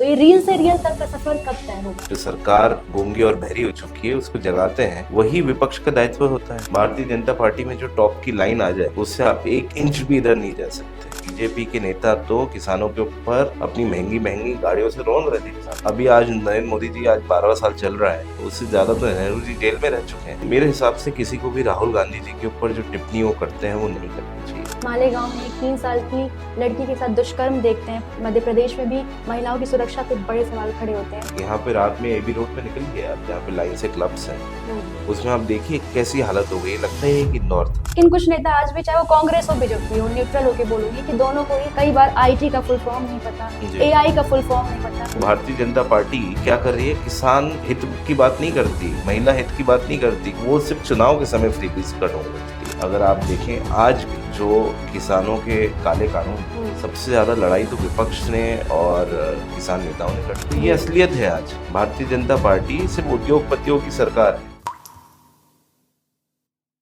तो ये रील से रियल तक का सफर कब तय होगा? जो सरकार गूंगी और बहरी हो चुकी है उसको जगाते हैं, वही विपक्ष का दायित्व होता है। भारतीय जनता पार्टी में जो टॉप की लाइन आ जाए उससे आप 1 इंच भी इधर नहीं जा सकते। बीजेपी के नेता तो किसानों के ऊपर अपनी महंगी महंगी गाड़ियों से रौंद रहे थे किसान। अभी आज नरेंद्र मोदी जी आज 12वां साल चल रहा है, उससे ज्यादा तो नेहरू जी जेल में रह चुके हैं। मेरे हिसाब से किसी को भी राहुल गांधी जी के ऊपर जो टिप्पणी वो करते हैं वो नहीं करनी चाहिए। मालेगांव में एक 3 साल की लड़की के साथ दुष्कर्म देखते हैं। मध्य प्रदेश में भी महिलाओं की सुरक्षा पे बड़े सवाल खड़े होते हैं। यहाँ पे रात में एबी रोड पे निकल गया, जहाँ पे लाइन से क्लब्स हैं, उसमें आप देखिए कैसी हालत हो गई, लगता है कि इंदौर था। लेकिन कुछ नेता आज भी, चाहे वो कांग्रेस हो बीजेपी हो, न्यूट्रल होके बोलूंगी कि दोनों को ही कई बार आईटी का फुल फॉर्म नहीं पता, एआई का फुल फॉर्म नहीं पता। भारतीय जनता पार्टी क्या कर रही है, किसान हित की बात नहीं करती, महिला हित की बात नहीं करती, वो सिर्फ चुनाव के समय फ्रीबीज का ढोंग रखती है। अगर आप देखें आज जो किसानों के काले कानून, सबसे ज्यादा लड़ाई तो विपक्ष ने और किसान नेताओं ने लड़ी। तो ये असलियत है। आज भारतीय जनता पार्टी सिर्फ उद्योगपतियों की सरकार है।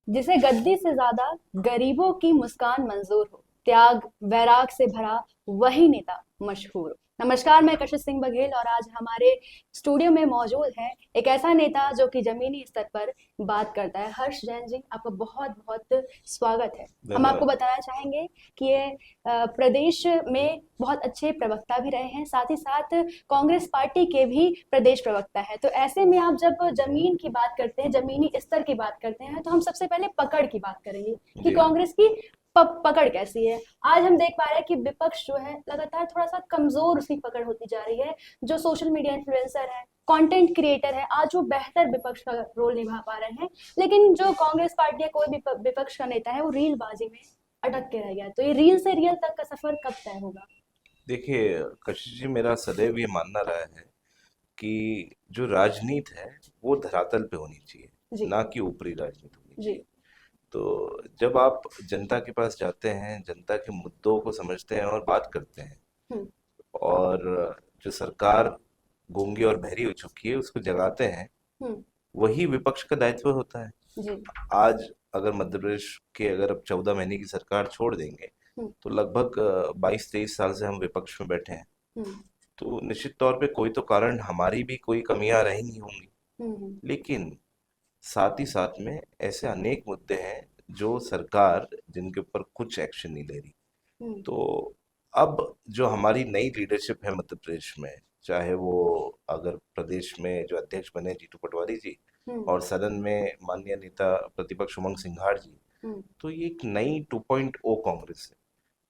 जिसे गद्दी से ज्यादा गरीबों की मुस्कान मंजूर हो, त्याग वैराग से भरा वही नेता मशहूर हो। नमस्कार, मैं कशिश सिंह बघेल और आज हमारे स्टूडियो में मौजूद है एक ऐसा नेता जो कि जमीनी स्तर पर बात करता है। हर्ष जैन जी, आपका बहुत बहुत स्वागत है। हम आपको बताना चाहेंगे कि ये प्रदेश में बहुत अच्छे प्रवक्ता भी रहे हैं, साथ ही साथ कांग्रेस पार्टी के भी प्रदेश प्रवक्ता है। तो ऐसे में आप जब जमीन की बात करते हैं, जमीनी स्तर की बात करते हैं, तो हम सबसे पहले पकड़ की बात करेंगे कि कांग्रेस की पकड़ कैसी है। आज हम देख पा रहे हैं कि विपक्ष जो है लगातार थोड़ा सा कमजोर उसकी पकड़ होती जा रही है। जो सोशल मीडिया इन्फ्लुएंसर है, कंटेंट क्रिएटर है, आज वो बेहतर विपक्ष का रोल निभा पा रहे हैं। लेकिन जो कांग्रेस पार्टी या कोई भी विपक्ष का नेता है वो रीलबाजी में अटक के रह गया। तो ये रील से रियल तक का सफर कब तय होगा? देखिए कशिश जी, मेरा सदैव ये मानना रहा है कि जो राजनीति है वो धरातल पे होनी चाहिए, ना कि ऊपरी राजनीति होनी चाहिए। तो जब आप जनता के पास जाते हैं, जनता के मुद्दों को समझते हैं और बात करते हैं, और जो सरकार गूंगी और बहरी हो चुकी है उसको जगाते हैं, वही विपक्ष का दायित्व होता है। आज अगर मध्य प्रदेश के अगर अब 14 महीने की सरकार छोड़ देंगे तो लगभग 22-23 साल से हम विपक्ष में बैठे हैं। तो निश्चित तौर पे कोई तो कारण हमारी भी कोई कमियां रही नहीं होंगी, लेकिन साथ ही साथ में ऐसे अनेक मुद्दे हैं जो सरकार जिनके ऊपर कुछ एक्शन नहीं ले रही। तो अब जो हमारी नई लीडरशिप है मध्य प्रदेश में, चाहे वो अगर प्रदेश में जो अध्यक्ष बने जीतू पटवारी जी और सदन में माननीय नेता प्रतिपक्ष उमंग सिंघार जी, तो ये एक नई 2.0 कांग्रेस है।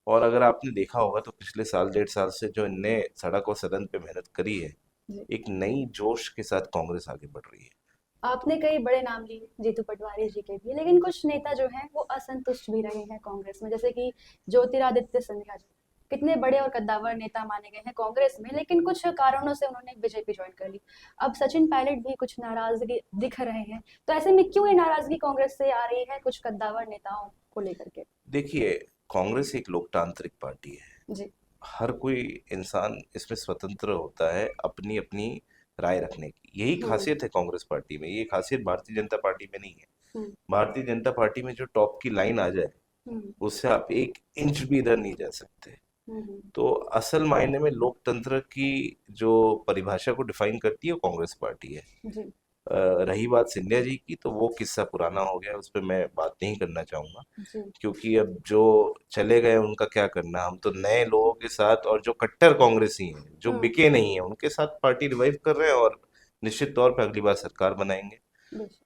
और अगर आपने देखा होगा तो पिछले साल 1.5 साल से जो इनने सड़क और सदन पे मेहनत करी है, एक नई जोश के साथ कांग्रेस आगे बढ़ रही है। आपने कई बड़े नाम लिए जीतू पटवारी जी के भी, लेकिन कुछ नेता जो हैं वो असंतुष्ट भी रहे हैं कांग्रेस में, जैसे कि ज्योतिरादित्य सिंधिया जी। कितने बड़े और कद्दावर नेता माने गए हैं कांग्रेस में, लेकिन कुछ कारणों से उन्होंने बीजेपी ज्वाइन कर ली। अब सचिन पायलट भी कुछ नाराजगी दिख रहे हैं। तो ऐसे में क्यों ये नाराजगी कांग्रेस से आ रही है कुछ कद्दावर नेताओं को लेकर के? देखिए, कांग्रेस एक लोकतांत्रिक पार्टी है जी। हर कोई इंसान इसमें स्वतंत्र होता है अपनी अपनी राय रखने की। यही खासियत है कांग्रेस पार्टी में, ये खासियत भारतीय जनता पार्टी में नहीं है। भारतीय जनता पार्टी में जो टॉप की लाइन आ जाए उससे आप 1 इंच भी इधर नहीं जा सकते। तो असल मायने में लोकतंत्र की जो परिभाषा को डिफाइन करती है वो कांग्रेस पार्टी है। जी। रही बात सिंधिया जी की, तो वो किस्सा पुराना हो गया, उस पर मैं बात नहीं करना चाहूंगा, क्योंकि अब जो चले गए उनका क्या करना। हम तो नए लोगों के साथ और जो कट्टर कांग्रेसी हैं, जो बिके नहीं है, उनके साथ पार्टी रिवाइव कर रहे हैं और निश्चित तौर पर अगली बार सरकार बनाएंगे।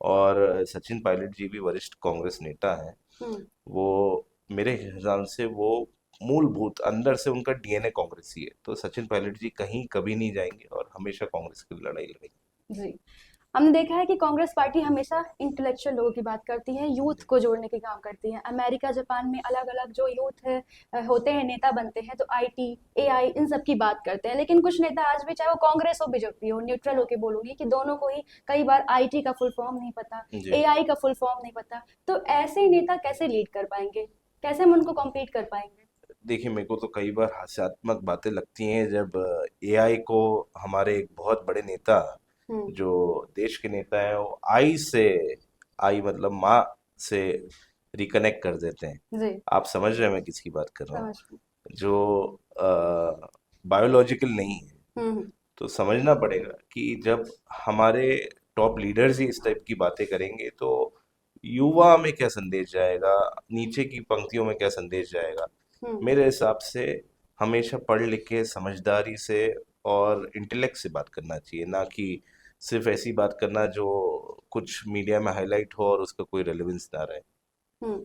और सचिन पायलट जी भी वरिष्ठ कांग्रेस नेता हैं। वो मेरे हिसाब से वो मूलभूत अंदर से उनका डीएनए कांग्रेसी है। तो सचिन पायलट जी कहीं कभी नहीं जाएंगे और हमेशा कांग्रेस की लड़ाई लड़ेंगे। जी। हमने देखा है कि कांग्रेस पार्टी हमेशा इंटेलेक्चुअल लोगों की बात करती है, यूथ को जोड़ने के काम करती है। अमेरिका जापान में अलग अलग जो यूथ होते हैं, नेता बनते हैं, तो आईटी एआई इन सब की बात करते हैं। लेकिन कुछ नेता आज भी, चाहे वो कांग्रेस हो बीजेपी हो, न्यूट्रल होके बोलूंगी कि दोनों को ही कई बार आईटी का फुल फॉर्म नहीं पता, एआई का फुल फॉर्म नहीं पता। तो ऐसे नेता कैसे लीड कर पाएंगे, कैसे हम उनको कॉम्पीट कर पाएंगे? देखिए, मेरे को तो कई बार हास्यात्मक बातें लगती हैं जब एआई को हमारे एक बहुत बड़े नेता, जो देश के नेता है, वो आई मतलब माँ से रिकनेक्ट कर देते हैं। आप समझ रहे हैं मैं किसकी बात कर रहा हूँ? जो बायोलॉजिकल नहीं है, हम्म तो समझना पड़ेगा कि जब हमारे टॉप लीडर्स ही इस टाइप की बातें करेंगे तो युवा में क्या संदेश जाएगा, नीचे की पंक्तियों में क्या संदेश जाएगा। हम्म मेरे हिसाब से हमेशा पढ़ लिख के समझदारी से और इंटेलेक्ट से बात करना चाहिए, ना कि सिर्फ ऐसी बात करना जो कुछ मीडिया में हाईलाइट हो और उसका कोई रेलेवेंस ना रहे। हम्म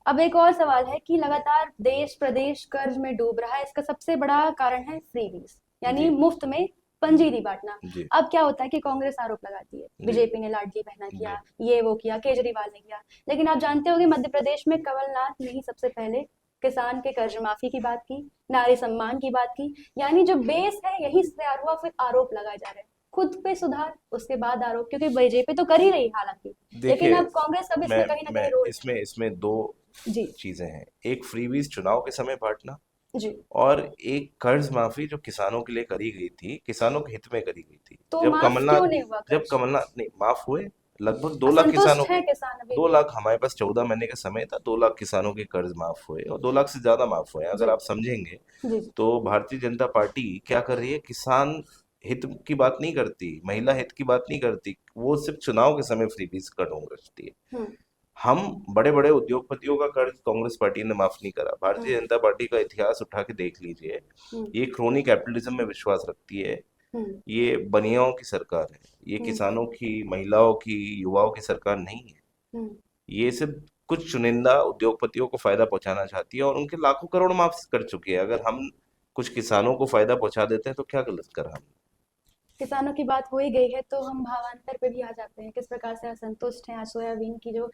अब एक और सवाल है कि लगातार देश प्रदेश कर्ज में डूब रहा है, इसका सबसे बड़ा कारण है फ्रीबीज, यानी जी मुफ्त में पंजीरी बांटना। जी अब क्या होता है कि कांग्रेस आरोप लगाती है, जी बीजेपी ने लाडली बहना जी किया, ये वो किया, केजरीवाल ने किया, लेकिन आप जानते होंगे मध्य प्रदेश में कमलनाथ ने ही सबसे पहले किसान के कर्ज माफी की बात की, नारी सम्मान की बात की, यानी जो बेस है यही से तैयार हुआ, फिर आरोप लगाए जा रहे हैं। खुद पे सुधार, उसके बाद आरोप, क्योंकि बीजेपी तो कर ही रही हालांकि, लेकिन देखिए, अब कांग्रेस का भी मैं इसमें कहीं ना मैं कहीं रोल है। इसमें इसमें दो जी चीजें हैं। एक फ्रीबीज चुनाव के समय बांटना, जी। और एक कर्ज माफी जो किसानों के लिए करी गई थी, किसानों के हित में करी गई थी। तो माफ क्यों नहीं हुआ जब कर्ज? कमलनाथ नहीं माफ हुए, लगभग 2 लाख किसानों असंतुष्ट के, है किसान अभी दो भी। लाख हमारे पास 14 महीने का समय था, 2 लाख किसानों के कर्ज माफ हुए और 2 लाख से ज्यादा माफ हुए। जी अगर आप समझेंगे जी जी। तो भारतीय जनता पार्टी क्या कर रही है, किसान हित की बात नहीं करती, महिला हित की बात नहीं करती, वो सिर्फ चुनाव के समय फ्रीबीज का ढोंग रचती है। हम्म हम बड़े बड़े उद्योगपतियों का कर्ज कांग्रेस पार्टी ने माफ नहीं करा। भारतीय हम्म जनता पार्टी का इतिहास उठा के देख लीजिए, हम्म ये क्रोनी कैपिटलिज्म में विश्वास रखती है। हम्म ये बनियाओं की सरकार है, ये हम्म किसानों की, महिलाओं की, युवाओं की सरकार नहीं है। हम्म। ये सिर्फ कुछ चुनिंदा उद्योगपतियों को फायदा पहुंचाना चाहती है और उनके लाखों करोड़ माफ कर चुकी है। अगर हम कुछ किसानों को फायदा पहुंचा देते हैं तो क्या गलत करा हम। किसानों की बात हो ही गई है तो हम भावांतर पे भी आ जाते हैं, किस प्रकार से असंतुष्ट हैं। आज सोयाबीन की जो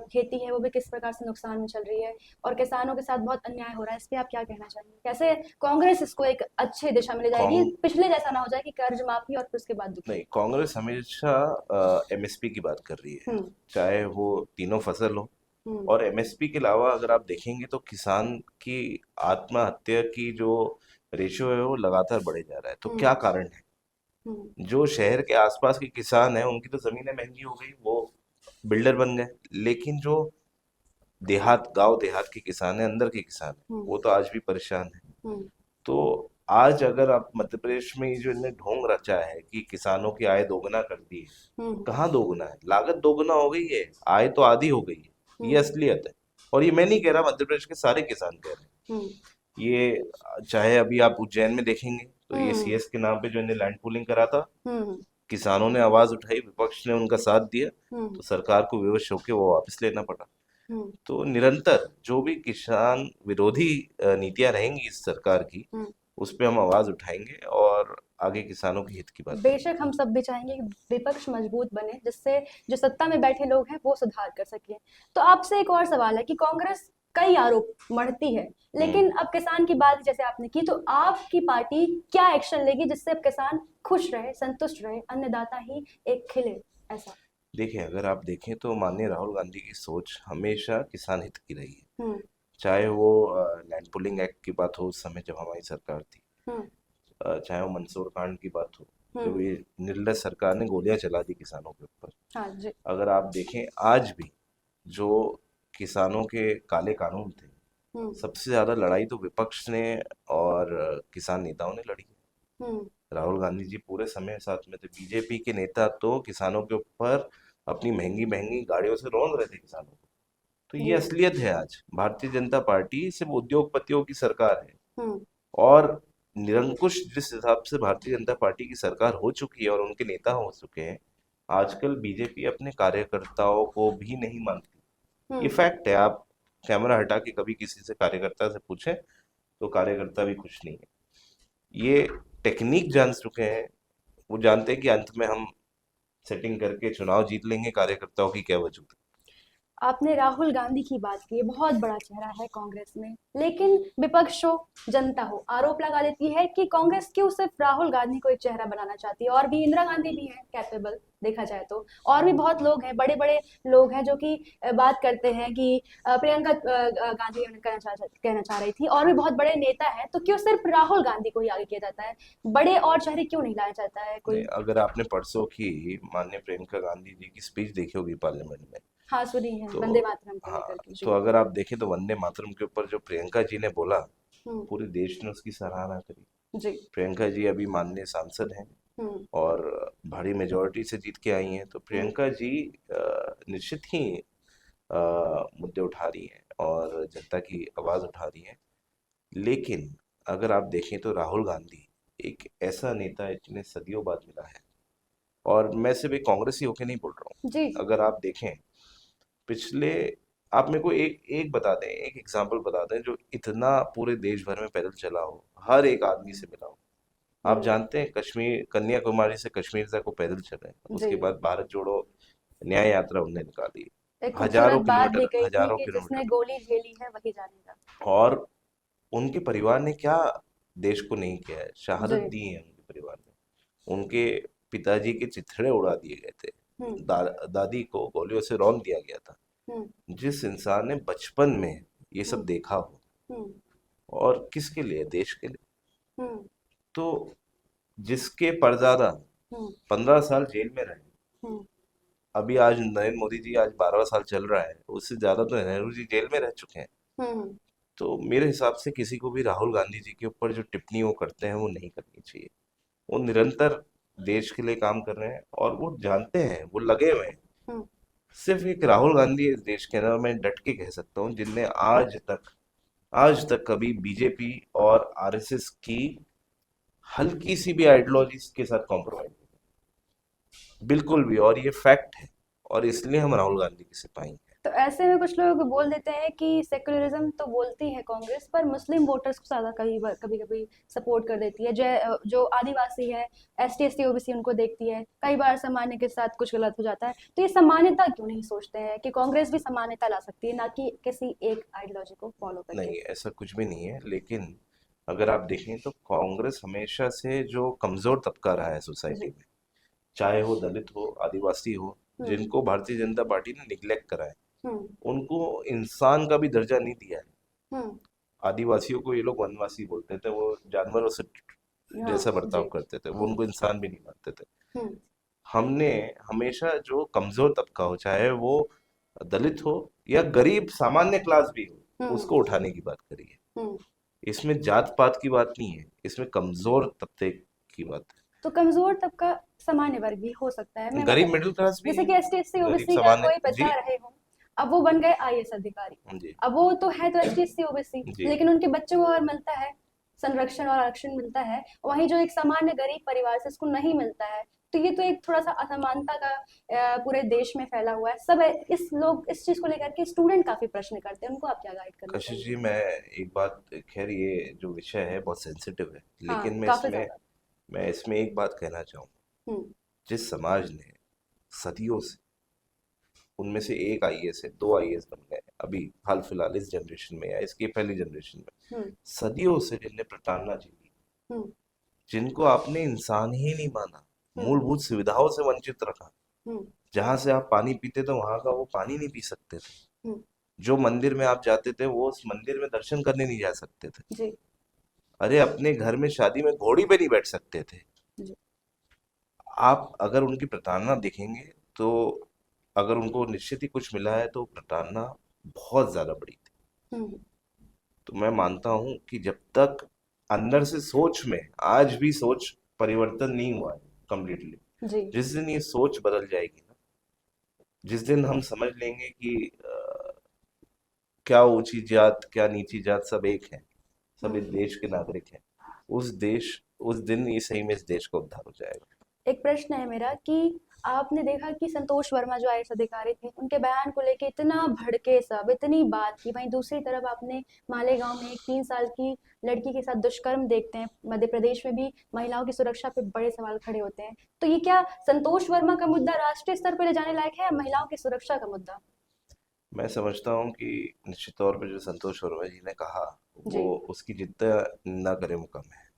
खेती है वो भी किस प्रकार से नुकसान में चल रही है, और किसानों के साथ बहुत अन्याय हो रहा है। इस पे आप क्या कहना चाहेंगे? कैसे कांग्रेस इसको एक अच्छे दिशा में ले जाएगी, कांग पिछले जैसा ना हो जाए कि कर्ज माफी और फिर उसके बाद नहीं, दुखी? कांग्रेस हमेशा एमएसपी की बात कर रही है, हम्म चाहे वो तीनों फसल हो। हम्म और एमएसपी के अलावा अगर आप देखेंगे तो किसान की आत्महत्या की जो रेशियो है वो लगातार बढ़े जा रहा है। तो क्या हम्म कारण है? हम्म जो शहर के आसपास के किसान हैं उनकी तो जमीनें महंगी हो गई, वो बिल्डर बन गए, लेकिन जो देहात, गांव देहात के किसान हैं, अंदर के किसान हैं, हम्म वो तो आज भी परेशान है। हम्म तो आज अगर आप मध्य प्रदेश में ये जो इन्हें ढोंग रचा है कि किसानों की आय दोगुना कर दी है, तो हम्म कहाँ दोगुना है, लागत दोगुना हो गई है, आय तो आधी हो गई है। ये हम्म असलियत है। और ये मैं नहीं कह रहा, मध्य प्रदेश के सारे किसान कह रहे हैं। हम्म ये चाहे अभी आप उज्जैन में देखेंगे तो ये हम्म सीएस के नाम पे जो इन्हें लैंड पूलिंग करा था, हम्म किसानों ने आवाज उठाई, विपक्ष ने उनका साथ दिया, हम्म तो सरकार को विवश होकर वो वापस लेना पड़ा। हम्म तो निरंतर जो भी किसान विरोधी नीतियां रहेंगी इस सरकार की, हम्म। उस पे हम आवाज उठाएंगे और आगे किसानों के हित की बात बेशक करेंगे। हम सब भी चाहेंगे कि विपक्ष मजबूत बने, जिससे जो सत्ता में बैठे लोग हैं वो सुधार कर सकें। तो आपसे एक और सवाल है कि कांग्रेस कई आरोप मढ़ती है, हम्म लेकिन अब किसान की बात जैसे आपने की, तो आपकी पार्टी क्या एक्शन लेगी जिससे अब किसान खुश रहे, संतुष्ट रहे, अन्नदाता ही एक खिले, ऐसा? देखिए, अगर आप देखें तो माननीय राहुल गांधी की सोच हमेशा किसान हित की रही है। हम्म चाहे वो लैंड पुलिंग एक्ट की बात हो उस समय जब हमारी सरकार थी, हम्म चाहे वो मंसूर कांड की बात हो, जब हम्म। ये निर्दय सरकार ने गोलियां चला दी किसानों के ऊपर। हाँ जी। अगर आप देखें आज भी जो किसानों के काले कानून थे, हम्म सबसे ज्यादा लड़ाई तो विपक्ष ने और किसान नेताओं ने लड़ी है। हम्म राहुल गांधी जी पूरे समय साथ में थे। बीजेपी के नेता तो किसानों के ऊपर अपनी महंगी महंगी गाड़ियों से रौंद रहे थे किसानों को। तो ये जी। असलियत है। आज भारतीय जनता पार्टी सिर्फ उद्योगपतियों की सरकार है। हम्म और निरंकुश जिस हिसाब से भारतीय जनता पार्टी की सरकार हो चुकी है और उनके नेता हो चुके हैं, आजकल बीजेपी अपने कार्यकर्ताओं को भी नहीं मानती। ये हम्म। फैक्ट है। आप कैमरा हटा के कभी किसी से कार्यकर्ता से पूछें तो कार्यकर्ता भी खुश नहीं है। ये टेक्निक जान चुके हैं। वो जानते हैं कि अंत में हम सेटिंग करके चुनाव जीत लेंगे, कार्यकर्ताओं की क्या वजूद है। आपने राहुल गांधी की बात की, ये बहुत बड़ा चेहरा है कांग्रेस में, लेकिन विपक्ष हो, जनता हो, आरोप लगा देती है कि कांग्रेस क्यों सिर्फ राहुल गांधी को एक चेहरा बनाना चाहती है, और भी इंदिरा गांधी भी है कैपेबल, देखा जाए तो और भी बहुत लोग हैं, बड़े बड़े लोग हैं जो कि बात करते हैं कि प्रियंका गांधी कहना चाह रही थी, और भी बहुत बड़े नेता हैं, तो क्यों सिर्फ राहुल गांधी को ही आगे किया जाता है? बड़े और चेहरे क्यों नहीं लाया जाता है नहीं, कोई? अगर आपने परसों की माननीय प्रियंका गांधी जी की स्पीच देखी होगी पार्लियामेंट में, हाँ, सुनी है, तो वंदे मातरम को हाँ, लेकर के तो जी। अगर आप देखें तो वंदे मातरम के ऊपर जो प्रियंका जी ने बोला, हम्म पूरे देश ने उसकी सराहना करी। जी। प्रियंका जी अभी माननीय सांसद हैं हम्म। और बड़ी मेजोरिटी से जीत के आई हैं, तो प्रियंका जी निश्चित ही मुद्दे उठा रही हैं और जनता की आवाज उठा रही हैं। लेकिन अगर आप देखें तो राहुल गांधी एक ऐसा नेता है जिन्हें सदियों बाद मिला है, और मैं सिर्फ एक कांग्रेसी होके नहीं बोल रहा हूँ। जी। अगर आप देखें पिछले, आप मेरे को एक एक बता दें, एक एग्जांपल बता दें जो इतना पूरे देश भर में पैदल चला हो, हर एक आदमी से मिला हो। आप हम्म। जानते हैं कश्मीर, कन्याकुमारी से कश्मीर तक वो पैदल चले, जी। उसके बाद भारत जोड़ो न्याय यात्रा उनने निकाली, एक खूबसूरत हजारों बात भी किलोमीटर, कही थी हजारों कि जिसने किलोमीटर। गोली झेली है वही जानेगा। और उनके परिवार ने क्या देश को नहीं किया है, जी। शहादत दी है उनके परिवार ने। उनके पिताजी के चिथड़े उड़ा दिए गए थे, हम्म। दादी को गोलियों से रौंद दिया गया था। हम्म। जिस इंसान ने बचपन में ये सब हम्म। देखा हो, हम्म। और किसके लिए, देश के लिए। हम्म। तो जिसके परदादा हम्म। 15 साल जेल में रहे, हम्म। अभी आज नरेंद्र मोदी जी आज 12 साल चल रहा है, उससे ज्यादा तो नेहरू जी जेल में रह चुके हैं। हम्म। तो मेरे हिसाब से किसी को भी राहुल गांधी जी के ऊपर जो टिप्पणी वो करते हैं वो नहीं करनी चाहिए। वो निरंतर देश के लिए काम कर रहे हैं और वो जानते हैं, वो लगे हुए हैं। हम्म। सिर्फ एक राहुल गांधी इस देश के अंदर मैं डट के कह सकता हूँ जिनने आज तक कभी बीजेपी और आरएसएस की हल्की सी भी आइडियोलॉजी के साथ कॉम्प्रोमाइज नहीं, बिल्कुल भी। और ये फैक्ट है, और इसलिए हम राहुल गांधी के सिपाही हैं। तो ऐसे में कुछ लोग बोल देते हैं कि सेक्युलरिज्म तो बोलती है कांग्रेस, पर मुस्लिम वोटर्स को ज्यादा कभी कभी सपोर्ट कर देती है। जो आदिवासी है, एसटी एसटी ओबीसी, उनको देखती है। कई बार सामान्य के साथ कुछ गलत हो जाता है। तो ये समानता क्यों नहीं सोचते हैं कि कांग्रेस भी समानता ला सकती है, ना कि किसी एक आइडियोलॉजी को फॉलो करके। नहीं, ऐसा कुछ भी नहीं है। लेकिन अगर आप देखें तो कांग्रेस हमेशा से जो कमजोर तबका रहा है सोसाइटी जी। में, चाहे वो दलित हो, आदिवासी हो, हम्म। जिनको भारतीय जनता पार्टी ने निग्लेक्ट करा है, हम्म। उनको इंसान का भी दर्जा नहीं दिया है। हम्म। आदिवासियों को ये लोग वनवासी बोलते थे, वो जानवरों से हाँ। जैसा बर्ताव जी। करते थे, वो हम्म। उनको इंसान भी नहीं मानते थे। हम्म। हमने हमेशा जो कमजोर तबका हो, चाहे वो दलित हो या गरीब सामान्य क्लास भी हो, हम्म। उसको उठाने की बात करी है। हम्म। इसमें जात पात की बात नहीं है, इसमें कमजोर तबके की बात तो कमजोर तबका सामान्य वर्ग भी हो सकता है। है। मैं गरीब मतलब मिडिल क्लास भी जैसे है, कि एसटी एससी गरीब ओबीसी का सामान्य। कोई जी। बच्चा रहे हो, अब वो बन गए आईएएस अधिकारी। जी। अब वो तो है तो एसटी एससी ओबीसी, जी। लेकिन उनके बच्चों को अगर मिलता है संरक्षण और आरक्षण मिलता है, वहीं जो एक सामान्य गरीब परिवार से इसको नहीं मिलता है, तो ये तो एक थोड़ा सा असमानता का पूरे देश में फैला हुआ है। सब इस चीज को लेकर के स्टूडेंट काफी प्रश्न करते हैं। उनको आप क्या गाइड करना कशिश चाहेंगे? जी, मैं एक बात, खैर ये जो विषय है बहुत सेंसिटिव है, हाँ, लेकिन काफी ज्यादा। मैं इसमें एक बात कहना चाहूँ। हम्म। जिस समाज ने सदियों से, उनमें से एक आईएएस है, दो आईएएस बन गए अभी हाल फिलहाल इस जनरेशन में या इसकी पहली जनरेशन में, हम्म। सदियों से जिनने प्रताड़ना झेली, हम्म। जिनको आपने इंसान ही नहीं माना, हम्म। मूलभूत सुविधाओं से वंचित रखा, हम्म। जहां से आप पानी पीते थे वहां का वो पानी नहीं पी सकते थे, हम्म। जो मंदिर में आप जाते थे वो उस मंदिर में दर्शन करने नहीं जा सकते थे, जी। अरे अपने घर में शादी में घोड़ी पे नहीं बैठ सकते थे। जी। आप अगर उनकी प्रताड़ना देखेंगे तो, अगर उनको निश्चित ही कुछ मिला है तो प्रताड़ना बहुत ज्यादा बड़ी थी। हम्म। तो मैं मानता हूं कि जब तक अंदर से सोच में आज भी सोच परिवर्तन नहीं हुआ है कम्प्लीटली, जी। जिस दिन ये सोच बदल जाएगी ना, जिस दिन हम समझ लेंगे कि क्या ऊंची जात क्या नीची जात सब एक है, सब इस हम्म। देश के नागरिक हैं, उस दिन ये सही में इस देश का उद्धार हो जाएगा। एक प्रश्न है मेरा कि आपने देखा कि संतोष वर्मा जो आईएएस अधिकारी थे, उनके बयान को लेके इतना भड़के, सब इतनी बात की। वहीं दूसरी तरफ आपने मालेगांव में एक 3 साल की लड़की के साथ दुष्कर्म देखते हैं। मध्य प्रदेश में भी महिलाओं की सुरक्षा पे बड़े सवाल खड़े होते हैं। तो ये क्या संतोष वर्मा का मुद्दा राष्ट्रीय स्तर पर ले जाने लायक है, या महिलाओं की सुरक्षा का मुद्दा? मैं समझता हूँ कि निश्चित तौर पर जो संतोष वर्मा जी ने कहा, जी। वो उसकी जितना निंदा करे वो कम है।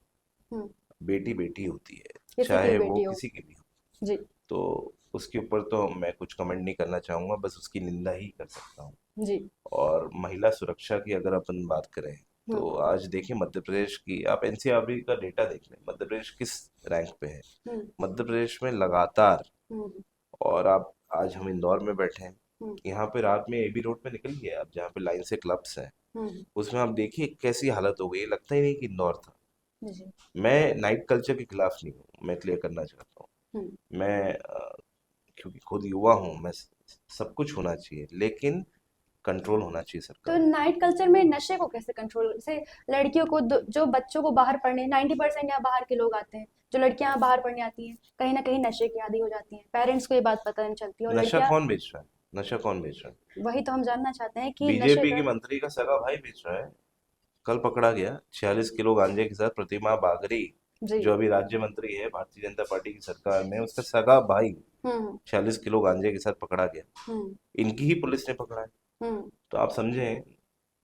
हम्म। बेटी बेटी होती है, किसी की भी चाहे वो बेटी हो। किसी की भी हो। जी। तो उसके ऊपर तो मैं कुछ कमेंट नहीं करना चाहूंगा, बस उसकी निंदा ही कर सकता हूँ। जी। और महिला सुरक्षा की अगर अपन बात करें, हम्म। तो आज देखिए मध्य प्रदेश की, आप एनसीआरबी का डेटा देख लें, मध्य प्रदेश किस रैंक पे है। हम्म। मध्य प्रदेश में लगातार, हम्म। और आप आज हम इंदौर में बैठे हैं, हम्म। यहाँ पे रात में एबी रोड पे निकल गया, आप जहाँ पे लाइन से क्लब्स हैं, हम्म। उसमें आप देखिए कैसी हालत हो गई, लगता ही नहीं कि इंदौर था। जी। मैं नाइट कल्चर के खिलाफ नहीं हूँ, मैं क्लियर करना चाहता हूँ। हम्म। मैं क्योंकि खुद युवा हूँ, मैं सब कुछ होना चाहिए, लेकिन कंट्रोल होना चाहिए तो सरकार को। नाइट कल्चर में नशे को कैसे कंट्रोल, जैसे लड़कियों को जो बच्चों को बाहर पढ़ने 90% यहाँ बाहर के लोग आते हैं, जो लड़कियां यहाँ बाहर पढ़ने आती हैं कहीं ना कहीं नशे की आदी हो जाती हैं, पेरेंट्स को ये बात पता नहीं चलती और नशा लड़कियां। कौन बेच रहा है? नशा कौन बेच रहा है? वही तो हम जानना चाहते हैं कि नशे बीजेपी का। के मंत्री का सगा भाई बेच रहा है। कल पकड़ा गया 46 किलो गांजे के साथ, प्रतिमा बागरी, जी। जो अभी राज्य मंत्री है भारतीय जनता पार्टी की सरकार में, उसका सगा भाई हम्म। 46 किलो गांजे के साथ पकड़ा गया। हम्म। इनकी ही पुलिस ने पकड़ा है। हम्म। तो आप समझें,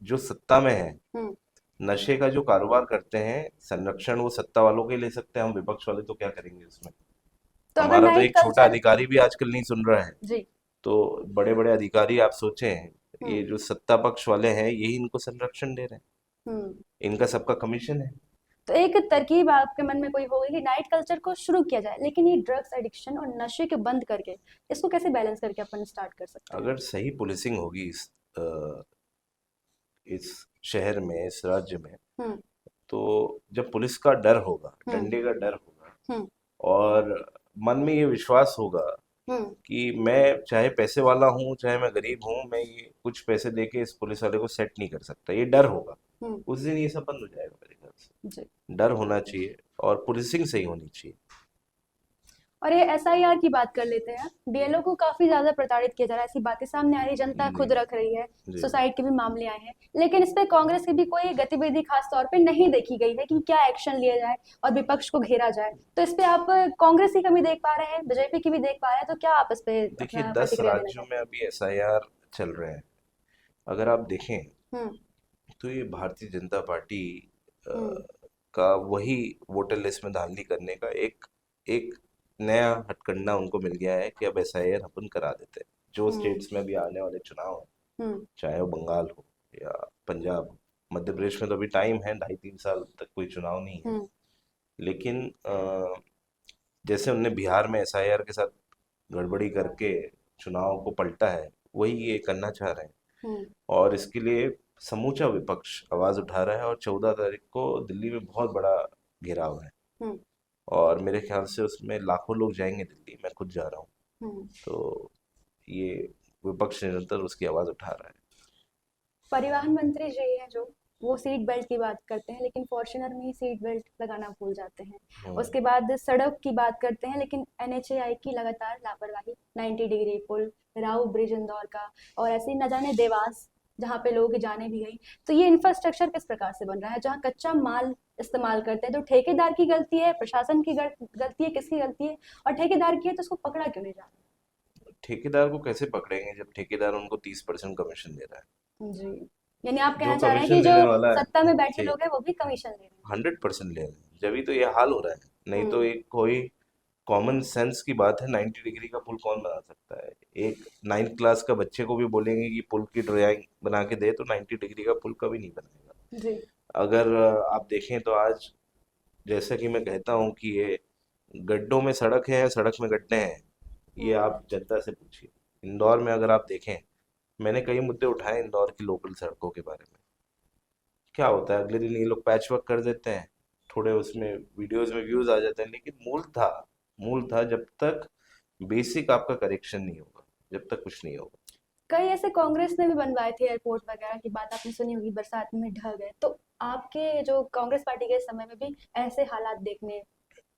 जो सत्ता में है, हम्म। नशे का जो कारोबार करते हैं, संरक्षण वो सत्ता वालों के ही ले सकते हैं, हम विपक्ष वाले तो क्या करेंगे उसमें? तो अगर हमारा तो नाइट एक छोटा कल्चर। अधिकारी भी आजकल नहीं सुन रहा है। जी। तो बड़े बड़े अधिकारी आप सोचें, ये हम्म। जो सत्ता पक्ष वाले हैं यही इनको संरक्षण दे रहे हैं, हम्म। इनका सबका कमीशन है। तो एक तरकीब आपके मन में कोई होगी कि नाइट कल्चर को शुरू किया जाए, लेकिन ये ड्रग्स एडिक्शन और नशे के बंद करके इसको कैसे बैलेंस करके अपन स्टार्ट कर सकते हैं? अगर सही पुलिसिंग होगी इस शहर में, इस राज्य में, हम्म। तो जब पुलिस का डर होगा, हम्म। डंडे का डर होगा, हम्म। और मन में ये विश्वास होगा हम्म। कि मैं चाहे पैसे वाला हूँ चाहे मैं गरीब हूँ, मैं ये कुछ पैसे दे के इस पुलिस वाले को सेट नहीं कर सकता, ये डर होगा, हम्म। उस दिन ये सब बंद हो जाएगा मेरे ख्याल जी। से। डर होना चाहिए और पुलिसिंग सही होनी चाहिए। और ये एसआईआर की बात कर लेते हैं, बीएलओ को काफी ज्यादा प्रताड़ित किया जा रहा है, ऐसी बातें सामने आ रही, जनता जी खुद रख रही है, जी। सुसाइड के भी मामले आए हैं, लेकिन इस पे कांग्रेस की भी कोई गतिविधि खास तौर पे नहीं देखी गई है कि क्या एक्शन लिया जाए और विपक्ष को घेरा जाए। तो इस पे आप कांग्रेस की कमी देख पा रहे हैं, बीजेपी की भी देख पा रहे हैं, तो क्या आप इस पे देखिए, अपना 10 प्रतिक्रिया देना राज्यों चाहते में अभी एसआईआर चल रहे हैं। अगर आप देखें हैं? हम्म। तो ये भारतीय जनता पार्टी अ, हम्म। का वही वोटर लिस्ट में धांधली करने का एक एक नया हथकंडा उनको मिल गया है कि अब एसआईआर अपन करा देते हैं। जो हम्म। स्टेट्स में भी आने वाले चुनाव हैं, हम्म। चाहे वो बंगाल हो या पंजाब हो, मध्य प्रदेश में तो अभी टाइम है, 2.5-3 साल तक कोई चुनाव नहीं है। हम्म। लेकिन जैसे उनने बिहार में एसआईआर के साथ गड़बड़ी करके चुनाव को पलटा है, वही ये करना चाह रहे हैं। हम्म। और इसके लिए समूचा विपक्ष आवाज उठा रहा है, और 14 तारीख को दिल्ली में बहुत बड़ा घेराव है, हम्म। और मेरे ख्याल से उसमें लाखों लोग जाएंगे दिल्ली, मैं खुद जा रहा हूँ। हम्म। तो ये विपक्ष निरंतर उसकी आवाज उठा रहा है। परिवहन मंत्री जी हैं जो, वो सीट बेल्ट की बात करते हैं लेकिन फॉर्च्यूनर में ही सीट बेल्ट लगाना भूल जाते हैं। हम्म। उसके बाद सड़क की बात करते हैं लेकिन एनएचएआई की लगातार लापरवाही, 90 डिग्री पुल, राऊ ब्रिज इंदौर का, और ऐसे ही न जाने देवास जहाँ पे लोग जाने भी गई। तो ये इंफ्रास्ट्रक्चर किस प्रकार से बन रहा है जहाँ कच्चा माल इस्तेमाल करते हैं? तो ठेकेदार की गलती है, प्रशासन की गलती है, किसकी गलती है? और ठेकेदार की है तो उसको पकड़ा क्यों नहीं जा ठेकेदार को कैसे पकड़ेंगे जब ठेकेदार उनको 30% कमीशन दे रहा है? रहा? जी। यानी आप जो कहना चाह रहे हैं कि कमीशन जो देने वाला है, सत्ता में बैठे जी, लोग हैं वो भी कमीशन ले रहे हैं? 100% ले रहे हैं, जब तो ये हाल हो रहा है। नहीं तो हम्म। एक कोई कॉमन सेंस की बात है, 90 डिग्री का पुल कौन बना सकता है? एक 9th क्लास का बच्चे को भी बोलेंगे कि पुल की ड्राइंग बना के दे, तो 90 डिग्री का पुल कभी नहीं बनाएगा। जी। अगर आप देखें तो आज, जैसा कि मैं कहता हूँ कि ये गड्ढों में सड़क है या सड़क में गड्ढे हैं, ये हम्म। आप जनता से पूछिए। इंदौर में अगर आप देखें, मैंने कई मुद्दे उठाए इंदौर की लोकल सड़कों के बारे में। क्या होता है, अगले दिन ये लोग पैच वर्क कर देते हैं, थोड़े उसमें वीडियोस में व्यूज आ जाते हैं, लेकिन मूल था जब तक बेसिक आपका करेक्शन नहीं होगा, जब तक कुछ नहीं होगा। कई ऐसे कांग्रेस ने भी बनवाए थे एयरपोर्ट वगैरह की बात आपने सुनी होगी, बरसात में ढह गए। तो आपके जो कांग्रेस पार्टी के समय में भी ऐसे हालात देखने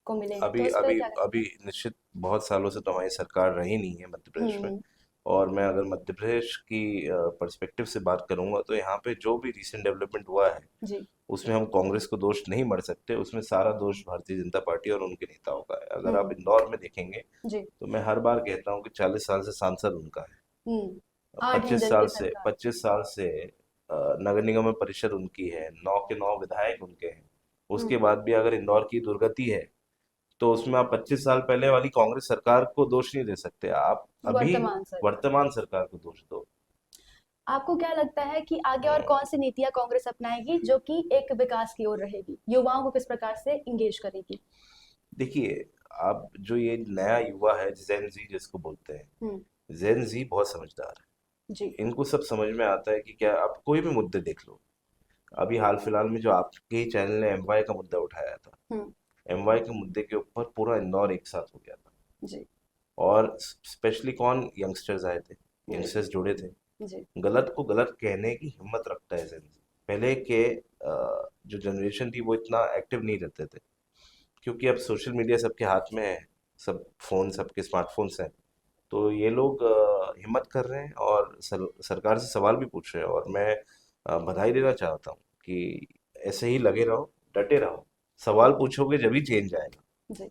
को मिले हैं, तो अभी इस पे अभी क्या कहना अभी निश्चित बहुत सालों से तो हमारी सरकार रही नहीं है मध्य प्रदेश में। हम्म। और मैं अगर मध्य प्रदेश की पर्सपेक्टिव से बात करूंगा, तो यहाँ पे जो भी रिसेंट डेवलपमेंट हुआ है, जी। उसमें हम कांग्रेस को दोष नहीं मढ़ सकते, उसमें सारा दोष भारतीय जनता पार्टी और उनके नेताओं का है। अगर आप हम्म। इंदौर में देखेंगे, जी। तो मैं हर बार कहता हूँ कि 40 साल से सांसद उनका है, हम्म। आठ 25 इंजन साल की से सरकार। 25 साल से नगर निगम में परिषद उनकी है, 9 के 9 विधायक उनके हैं। उसके हम्म। बाद भी अगर इंदौर की दुर्गति है, तो उसमें आप 25 साल पहले वाली कांग्रेस सरकार को दोष नहीं दे सकते, आप अभी वर्तमान सरकार। वर्तमान सरकार को दोष दो। आपको क्या लगता है कि आगे और हम्म, कौन सी नीतियां कांग्रेस अपनाएगी जो कि एक विकास की ओर रहेगी, युवाओं को किस प्रकार से इंगेज करेगी? देखिए, आप जो ये नया युवा है, जेन जी जिसको बोलते हैं, हम्म। जेन जी बहुत समझदार है। जी। इनको सब समझ में आता है कि क्या, आप कोई भी मुद्दे देख लो, अभी हाल फिलहाल में जो आपके ही चैनल ने एमवाई का मुद्दा उठाया था, हम्म। एमवाई के मुद्दे के ऊपर पूरा इंदौर एक साथ हो गया था। जी। और स्पेशली कौन यंगस्टर्स आए थे, जी। यंगस्टर्स जुड़े थे। जी। गलत को गलत कहने की हिम्मत रखता है Gen Z। पहले के जो जनरेशन थी वो इतना एक्टिव नहीं रहते थे, क्योंकि अब सोशल मीडिया सबके हाथ में है, सब फोन, सबके स्मार्टफोन्स हैं। तो ये लोग हिम्मत कर रहे हैं और सरकार से सवाल भी पूछ रहे हैं, और मैं बधाई देना चाहता हूँ कि ऐसे ही लगे रहो, डटे रहो। सवाल पूछोगे जब ही चेंज आएगा। जी।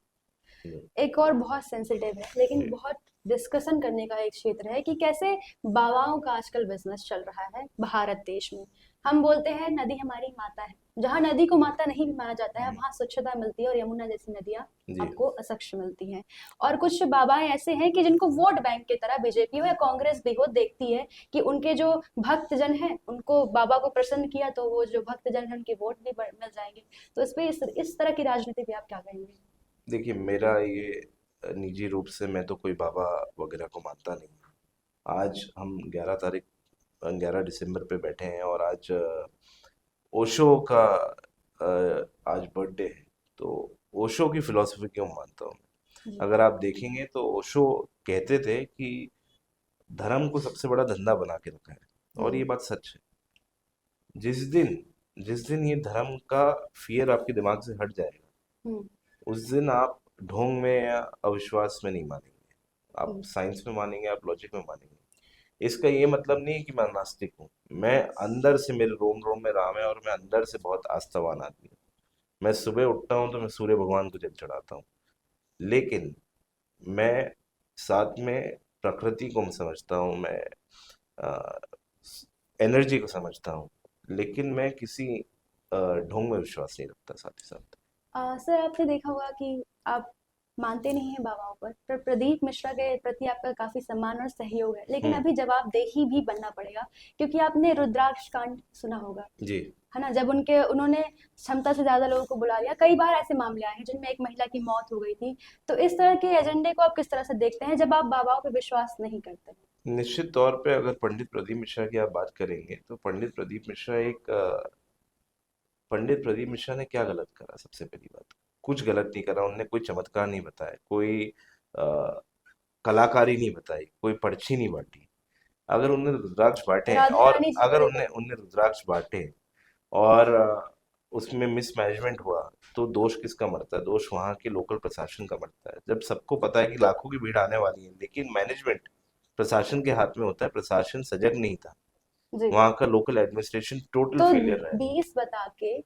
जी। एक और बहुत सेंसिटिव है लेकिन जी। बहुत डिस्कशन करने का एक क्षेत्र है कि कैसे बाबाओं का आजकल बिजनेस चल रहा है भारत देश में। हम बोलते हैं नदी हमारी माता है, जहाँ नदी को माता नहीं भी माना जाता है वहाँ स्वच्छता मिलती है और यमुना जैसी नदियाँ जी। आपको असक्ष मिलती हैं। और कुछ बाबाएं ऐसे हैं कि जिनको वोट बैंक की तरह बीजेपी हो या कांग्रेस भी हो देखती है कि उनके जो भक्तजन हैं उनको बाबा को प्रसन्न किया तो वो जो भक्तजन हैं उनके वोट भी मिल जाएंगे। तो इस पे इस तरह की राजनीति भी आप क्या कहेंगे? देखिए, मेरा ये निजी रूप से मैं तो कोई बाबा वगैरह को मानता नहीं हूँ। आज हम 11 तारीख, 11 दिसंबर पे बैठे हैं, और आज ओशो का आज बर्थडे है। तो ओशो की फिलॉसफी क्यों मानता हूँ मैं? जी। अगर आप देखेंगे तो ओशो कहते थे कि धर्म को सबसे बड़ा धंधा बना के रखा है, और ये हम्म। बात सच है। जिस दिन जिस दिन ये धर्म का फियर आपके दिमाग से हट जाएगा, हम्म। उस दिन आप ढोंग में या अविश्वास में नहीं मानेंगे, आप हम्म। साइंस में मानेंगे, आप लॉजिक में मानेंगे। इसका ये मतलब नहीं है कि मैं नास्तिक हूँ। मैं अंदर से, मेरे रोम रोम में राम है, और मैं अंदर से बहुत आस्थावान आदमी हूँ। मैं सुबह उठता हूँ तो मैं सूर्य भगवान को जल चढ़ाता हूँ, लेकिन मैं साथ में प्रकृति को समझता हूँ, मैं एनर्जी को समझता हूँ, लेकिन मैं किसी ढोंग में विश्वास नहीं रखता साथ ही साथ। सर आपने देखा होगा कि आप मानते नहीं हैं बाबाओं पर प्रदीप मिश्रा के प्रति आपका काफी सम्मान और सहयोग है, लेकिन हम्म। अभी जवाबदेही भी बनना पड़ेगा क्योंकि आपने रुद्राक्ष कांड सुना होगा, जी। है ना? जब उनके उन्होंने क्षमता से ज्यादा लोगों को बुला लिया, कई बार ऐसे मामले आए हैं जिनमें एक महिला की मौत हो गई थी। तो इस तरह के एजेंडे को आप किस तरह से देखते हैं जब आप बाबाओं पर विश्वास नहीं करते हैं? निश्चित तौर पे अगर पंडित प्रदीप मिश्रा की आप बात करेंगे, तो पंडित प्रदीप मिश्रा ने क्या गलत करा? सबसे पहली बात, कुछ गलत नहीं करा। उनने कोई चमत्कार नहीं बताया, कोई अ, कलाकारी नहीं बताई, कोई पर्ची नहीं बांटी। अगर उनने रुद्राक्ष बांटे हैं, राधा और रानी जी अगर को उनने लेकर। उनने रुद्राक्ष बांटे और उसमें मिसमैनेजमेंट हुआ, तो दोष किसका मरता है? दोष वहां के लोकल प्रशासन का मरता है। जब सबको पता है कि लाखों की भीड़ आने वाली है, लेकिन मैनेजमेंट प्रशासन के हाथ में होता है, प्रशासन सजग नहीं था, जी। वहां का लोकल एडमिनिस्ट्रेशन टोटल तो फेलियर रहा है। 20 बता के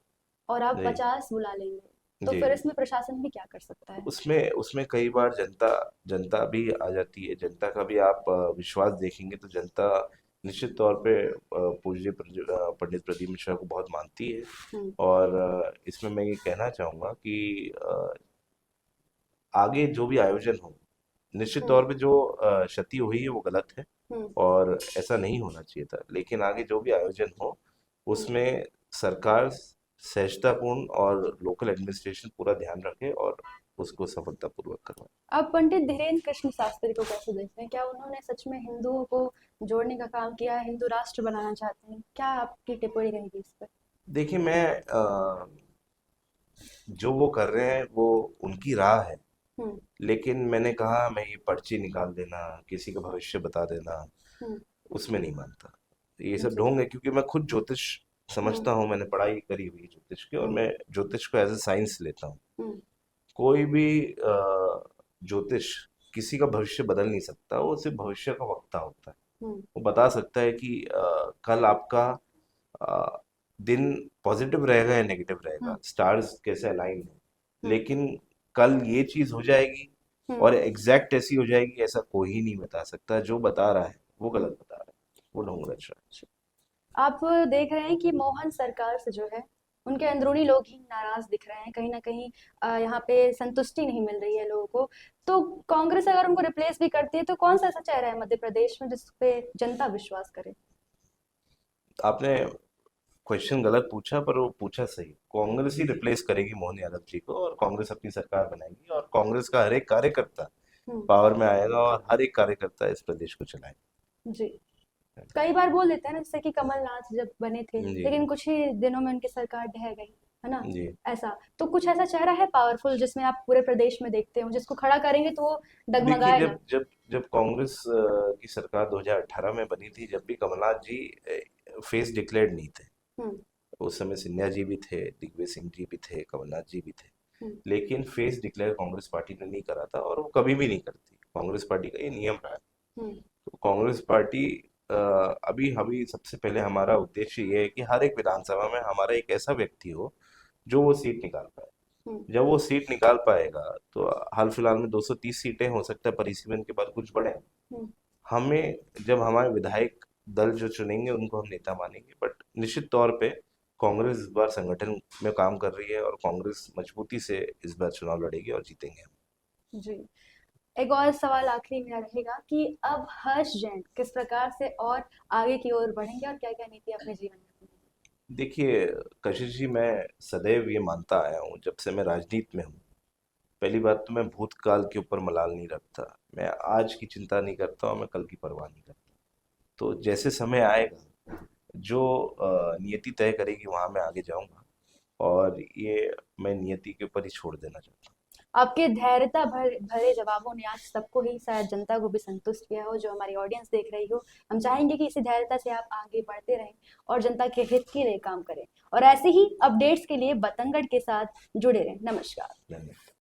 और आप जी। 50 बुला लेंगे तो जी। फिर जी। इसमें प्रशासन भी क्या कर सकता है? उसमें उसमें कई बार जनता जनता भी आ जाती है। जनता का भी आप विश्वास देखेंगे तो जनता निश्चित तौर पे पंडित प्रदीप मिश्रा को बहुत मानती है। हम्म। और इसमें मैं ये कहना चाहूंगा कि आगे जो भी आयोजन हो, निश्चित हम्म। तौर पे जो क्षति हुई है वो गलत है, हम्म। और ऐसा नहीं होना चाहिए था। लेकिन आगे जो भी आयोजन हो, हम्म। उसमें सरकार सहजतापूर्ण और लोकल एडमिनिस्ट्रेशन पूरा ध्यान रखे और उसको सफलतापूर्वक करवाए। आप पंडित धीरेन्द्र कृष्ण शास्त्री को कैसे देखते हैं? क्या उन्होंने सच में हिंदुओं को जोड़ने का काम किया है, हिंदू राष्ट्र बनाना चाहते हैं? क्या आपकी टिप्पणी रहेगी इस पर? देखिए, मैं जो वो कर रहे हैं वो उनकी राह है, हम्म। लेकिन मैंने कहा, मैं ये पर्ची निकाल देना, किसी का भविष्य बता देना, हम्म। उसमें नहीं मानता। ये सब जी। ढोंग है, क्योंकि मैं खुद ज्योतिष हम्म। समझता हूँ, मैंने पढ़ाई करी हुई है ज्योतिष की, और हम्म। मैं ज्योतिष को एज ए साइंस लेता हूँ। हम्म। कोई भी ज्योतिष किसी का भविष्य बदल नहीं सकता, वो सिर्फ भविष्य का वक्ता होता है। हम्म। वो बता सकता है कि कल आपका अ, दिन पॉजिटिव रहेगा या नेगेटिव रहेगा, हम्म। स्टार्स कैसे अलाइन है, हम्म। लेकिन कल ये चीज हो जाएगी हम्म। और एग्जैक्ट ऐसी हो जाएगी, ऐसा कोई ही नहीं बता सकता। जो बता रहा है वो हम्म। गलत बता रहा है, वो ढोंग रच रहा आप देख रहे हैं कि मोहन सरकार से जो है उनके अंदरूनी लोग ही नाराज दिख रहे हैं, कहीं ना कहीं यहाँ पे संतुष्टि नहीं मिल रही है लोगों को। तो कांग्रेस अगर उनको रिप्लेस भी करती है तो कौन सा ऐसा चेहरा है मध्य प्रदेश में जिस पे जनता विश्वास करे? है। आपने क्वेश्चन गलत पूछा, पर वो पूछा सही। कांग्रेस ही रिप्लेस करेगी मोहन यादव जी को, और कांग्रेस अपनी सरकार बनाएगी, और कांग्रेस का हर एक कार्यकर्ता हम्म। पावर में आएगा, और हर एक कार्यकर्ता इस प्रदेश को चलाएगा। जी। कई बार बोल देते हैं ना, जैसे कि कमलनाथ जब बने थे जी लेकिन कुछ ही दिनों में उनकी सरकार ढह गई, है ना। जी। ऐसा तो कुछ ऐसा चेहरा है पावरफुल जिसमें आप पूरे प्रदेश में देखते हो, जिसको खड़ा करेंगे तो वो देखिए, डगमगाए जब ना। जब जब कांग्रेस की सरकार 2018 में बनी थी, जब भी कमलनाथ जी फेस डिक्लेयर्ड नहीं थे। हम्म। उस समय सिन्हा जी भी थे, दिग्विजय सिंह जी भी थे, कमलनाथ जी भी थे। हम्म। लेकिन फेस डिक्लेयर कांग्रेस पार्टी ने नहीं करा था, और वो कभी भी नहीं करती। कांग्रेस पार्टी का ये नियम रहा है। हम्म। तो कांग्रेस पार्टी अभी अभी सबसे पहले हमारा उद्देश्य ये है कि हर एक विधानसभा में हमारा एक ऐसा व्यक्ति हो जो वो सीट निकाल पाए। हम्म। जब वो सीट निकाल पाएगा तो हाल फिलहाल में 230 सीटें, हो सकता है परिसीमन के बाद कुछ बढ़े। हम्म। हमें जब हमारे विधायक दल जो चुनेंगे उनको हम नेता मानेंगे, बट निश्चित तौर पे कांग्रेस इस बार संगठन में काम कर रही है, और कांग्रेस मजबूती से इस बार चुनाव लड़ेगी और जीतेंगे हम। जी। एक और सवाल आखिरी मेरा रहेगा कि अब हर्ष जैन किस प्रकार से और आगे की ओर बढ़ेंगे और क्या क्या नीति अपने जीवन में अपनाएंगे? देखिए कशिश जी, मैं सदैव ये मानता आया हूँ जब से मैं राजनीति में हूँ। पहली बात तो मैं भूतकाल के ऊपर मलाल नहीं रखता, मैं आज की चिंता नहीं करता और मैं कल की परवाह नहीं करता। तो जैसे समय आएगा, जो नियति तय करेगी वहां मैं आगे जाऊंगा, और ये मैं नियति के ऊपर ही छोड़ देना चाहता हूँ। आपके धैर्यता भरे जवाबों ने आज सबको ही, शायद जनता को भी संतुष्ट किया हो, जो हमारी ऑडियंस देख रही हो। हम चाहेंगे कि इसी धैर्यता से आप आगे बढ़ते रहें और जनता के हित के लिए काम करें, और ऐसे ही अपडेट्स के लिए बतंगड़ के साथ जुड़े रहें। नमस्कार। धन्यवाद।